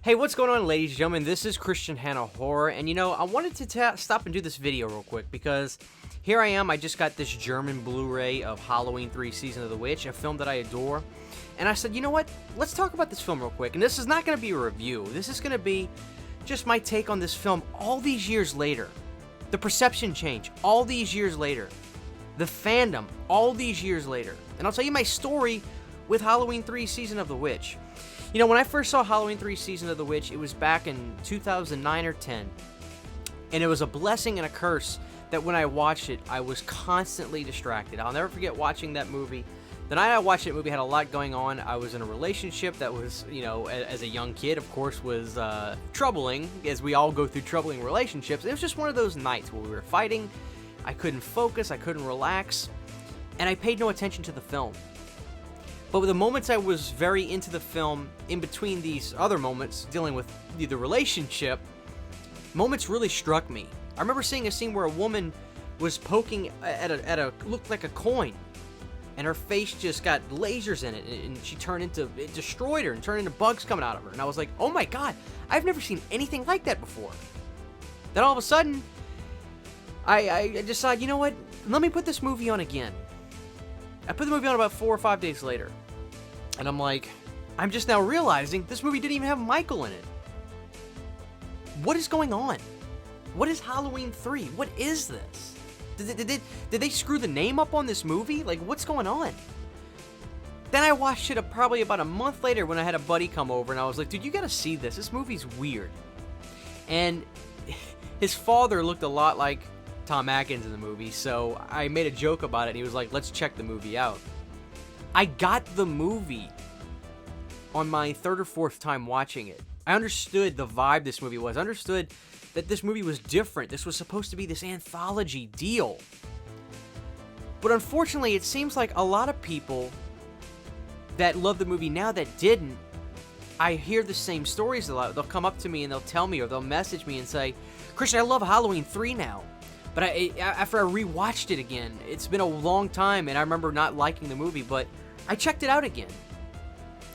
Hey, what's going on, ladies and gentlemen? This is Christian Hannah Horror, and I wanted to stop and do this video real quick because here I am. I just got this German Blu-ray of Halloween 3 Season of the Witch, a film that I adore, and I said, you know what? Let's talk about this film real quick. And this is not going to be a review. This is going to be just my take on this film all these years later. The perception change all these years later. The fandom all these years later. And I'll tell you my story with Halloween 3 Season of the Witch. When I first saw Halloween 3 Season of the Witch, it was back in 2009 or 10. And it was a blessing and a curse that when I watched it, I was constantly distracted. I'll never forget watching that movie. The night I watched that movie had a lot going on. I was in a relationship that was, as a young kid, of course, was troubling, as we all go through troubling relationships. It was just one of those nights where we were fighting. I couldn't focus. I couldn't relax. And I paid no attention to the film. But with the moments I was very into the film, in between these other moments, dealing with the relationship, moments really struck me. I remember seeing a scene where a woman was poking at a looked like a coin, and her face just got lasers in it, and it destroyed her and turned into bugs coming out of her. And I was like, oh my god, I've never seen anything like that before. Then all of a sudden, I decided, you know what, let me put this movie on again. I put the movie on about 4 or 5 days later. And I'm like, I'm just now realizing this movie didn't even have Michael in it. What is going on? What is Halloween 3? What is this? Did they screw the name up on this movie? Like, what's going on? Then I watched it probably about a month later when I had a buddy come over, and I was like, dude, you gotta see this. This movie's weird. And his father looked a lot like Tom Atkins in the movie, so I made a joke about it, and he was like, let's check the movie out. I got the movie on my third or fourth time watching it. I understood the vibe this movie was. I understood that this movie was different. This was supposed to be this anthology deal. But unfortunately, it seems like a lot of people that love the movie now that didn't, I hear the same stories a lot. They'll come up to me and they'll tell me, or they'll message me and say, Christian, I love Halloween 3 now. But after I rewatched it again, it's been a long time, and I remember not liking the movie, but I checked it out again.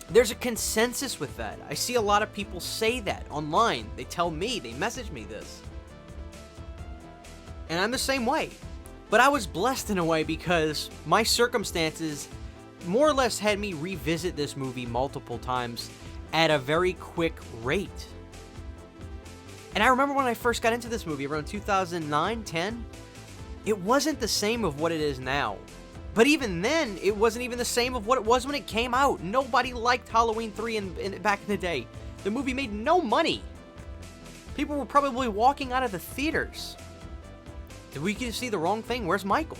There's a consensus with that. I see a lot of people say that online. They tell me, they message me this. And I'm the same way. But I was blessed in a way because my circumstances more or less had me revisit this movie multiple times at a very quick rate. And I remember when I first got into this movie around 2009, 10, it wasn't the same of what it is now. But even then, it wasn't even the same of what it was when it came out. Nobody liked Halloween 3 back in the day. The movie made no money. People were probably walking out of the theaters. Did we get to see the wrong thing? Where's Michael?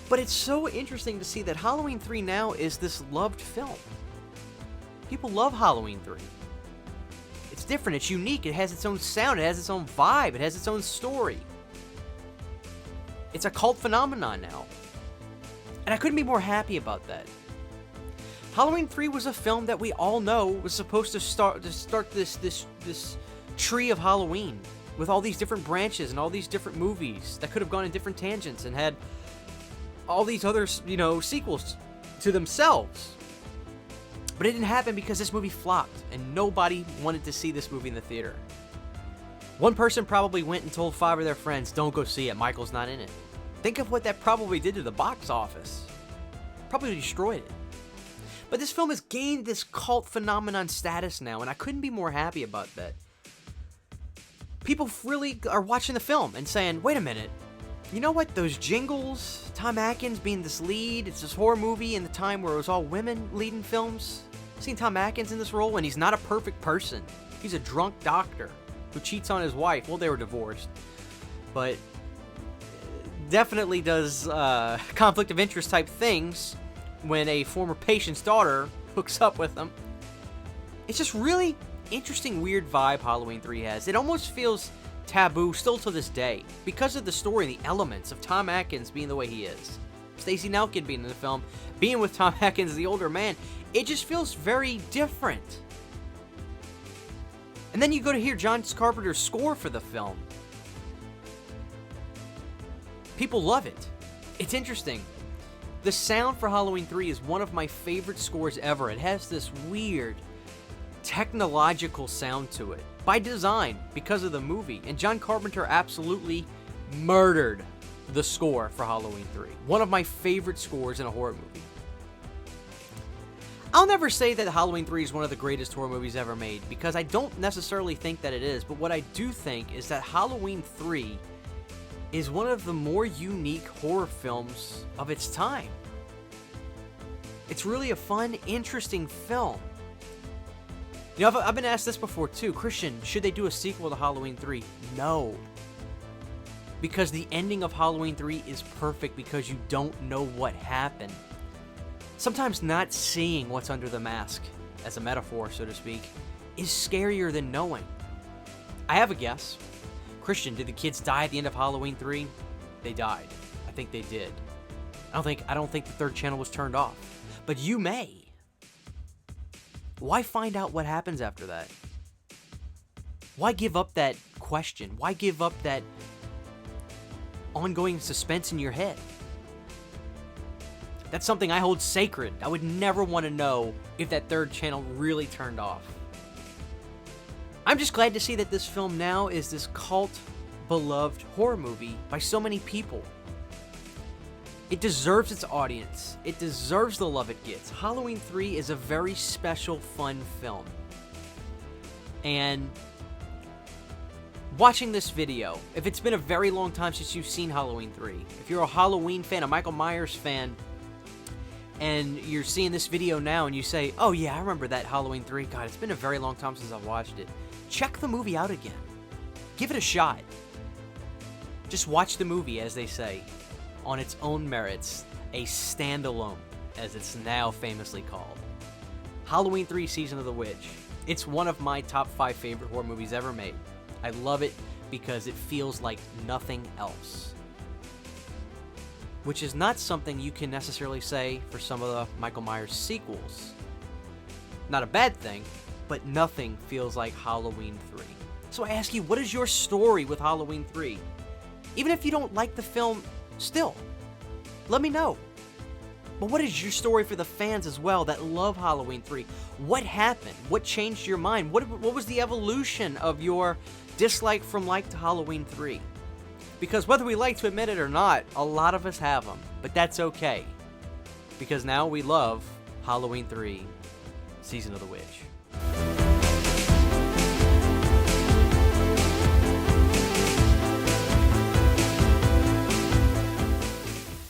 But it's so interesting to see that Halloween 3 now is this loved film. People love Halloween 3. It's different, it's unique, it has its own sound, it has its own vibe, it has its own story. It's a cult phenomenon now. And I couldn't be more happy about that. Halloween 3 was a film that we all know was supposed to start this tree of Halloween with all these different branches and all these different movies that could have gone in different tangents and had all these other, sequels to themselves. But it didn't happen because this movie flopped, and nobody wanted to see this movie in the theater. One person probably went and told 5 of their friends, don't go see it, Michael's not in it. Think of what that probably did to the box office. Probably destroyed it. But this film has gained this cult phenomenon status now, and I couldn't be more happy about that. People really are watching the film and saying, wait a minute, you know what, those jingles, Tom Atkins being this lead, it's this horror movie in the time where it was all women leading films. I've seen Tom Atkins in this role, and he's not a perfect person. He's a drunk doctor who cheats on his wife. Well, they were divorced. But definitely does conflict of interest type things when a former patient's daughter hooks up with him. It's just really interesting, weird vibe Halloween 3 has. It almost feels taboo still to this day because of the story and the elements of Tom Atkins being the way he is. Stacey Nelkin being in the film, being with Tom Atkins, the older man, it just feels very different. And then you go to hear John Carpenter's score for the film. People love it. It's interesting. The sound for Halloween 3 is one of my favorite scores ever. It has this weird technological sound to it by design because of the movie. And John Carpenter absolutely murdered the score for Halloween 3. One of my favorite scores in a horror movie. I'll never say that Halloween 3 is one of the greatest horror movies ever made, because I don't necessarily think that it is, but what I do think is that Halloween 3 is one of the more unique horror films of its time. It's really a fun, interesting film. You know, I've been asked this before too. Christian, should they do a sequel to Halloween 3? No. Because the ending of Halloween 3 is perfect because you don't know what happened. Sometimes not seeing what's under the mask, as a metaphor, so to speak, is scarier than knowing. I have a guess. Christian, did the kids die at the end of Halloween 3? They died. I think they did. I don't think the third channel was turned off. But you may. Why find out what happens after that? Why give up that question? Why give up that ongoing suspense in your head? That's something I hold sacred. I would never want to know if that third channel really turned off. I'm just glad to see that this film now is this cult, beloved horror movie by so many people. It deserves its audience. It deserves the love it gets. Halloween 3 is a very special, fun film. And watching this video, if it's been a very long time since you've seen Halloween 3, if you're a Halloween fan, a Michael Myers fan, and you're seeing this video now and you say, oh yeah, I remember that Halloween 3. God, it's been a very long time since I've watched it. Check the movie out again. Give it a shot. Just watch the movie, as they say, on its own merits, a standalone, as it's now famously called. Halloween 3 Season of the Witch. It's one of my top 5 favorite horror movies ever made. I love it because it feels like nothing else. Which is not something you can necessarily say for some of the Michael Myers sequels. Not a bad thing, but nothing feels like Halloween 3. So I ask you, what is your story with Halloween 3? Even if you don't like the film, still, let me know. But what is your story for the fans as well that love Halloween 3? What happened? What changed your mind? What was the evolution of your dislike from like to Halloween 3? Because whether we like to admit it or not, a lot of us have them. But that's okay. Because now we love Halloween 3 Season of the Witch.